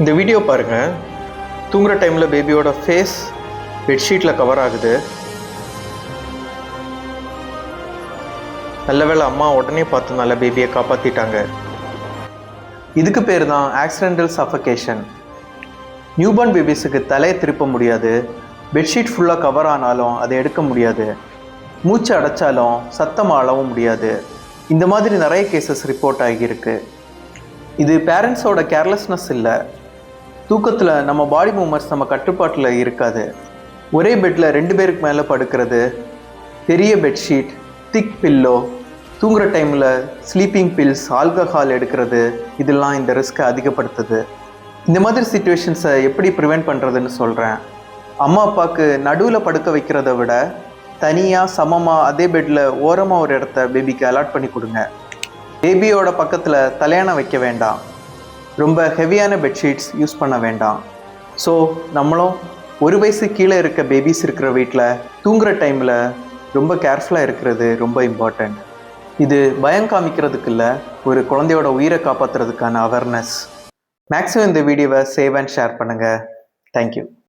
இந்த வீடியோ பாருங்கள். தூங்குகிற டைமில் பேபியோட ஃபேஸ் பெட்ஷீட்டில் கவர் ஆகுது. நல்ல வேளை அம்மா உடனே பார்த்தனால பேபியை காப்பாற்றிட்டாங்க. இதுக்கு பேர் தான் ஆக்சிடென்டல் சஃபகேஷன். நியூபார்ன் பேபிஸுக்கு தலையை திருப்ப முடியாது. பெட்ஷீட் ஃபுல்லாக கவர் ஆனாலும் அதை எடுக்க முடியாது. மூச்சு அடைச்சாலும் சத்தம் அழவும் முடியாது. இந்த மாதிரி நிறைய கேசஸ் ரிப்போர்ட் ஆகியிருக்கு. இது பேரண்ட்ஸோட கேர்லெஸ்னஸ் இல்லை. தூக்கத்தில் நம்ம பாடி மூமெண்ட்ஸ் நம்ம கட்டுப்பாட்டில் இருக்காது. ஒரே பெட்டில் 2 பேருக்கு மேலே படுக்கிறது, பெரிய பெட்ஷீட், திக் பில்லோ, தூங்குகிற டைமில் ஸ்லீப்பிங் பில்ஸ், ஆல்கஹால் எடுக்கிறது, இதெல்லாம் இந்த ரிஸ்க்கை அதிகப்படுத்துது. இந்த மாதிரி சிச்சுவேஷன்ஸை எப்படி ப்ரிவெண்ட் பண்ணுறதுன்னு சொல்கிறேன். அம்மா அப்பாவுக்கு நடுவில் படுக்க வைக்கிறத விட தனியாக சமமாக அதே பெட்டில் ஓரமாக ஒரு இடத்த பேபிக்கு அலாட் பண்ணி கொடுங்க. பேபியோட பக்கத்தில் தலையணை வைக்க வேண்டாம். ரொம்ப ஹெவியான பெட்ஷீட்ஸ் யூஸ் பண்ண வேண்டாம். ஸோ நம்மளும் 1 வயசு கீழே இருக்க பேபிஸ் இருக்கிற வீட்டில் தூங்குகிற டைமில் ரொம்ப கேர்ஃபுல்லாக இருக்கிறது ரொம்ப இம்பார்ட்டண்ட். இது பயம் காமிக்கிறதுக்கு இல்லை, ஒரு குழந்தையோட உயிரை காப்பாற்றுறதுக்கான அவேர்னஸ். மேக்ஸிமம் இந்த வீடியோவை சேவ் அண்ட் ஷேர் பண்ணுங்கள். தேங்க்யூ.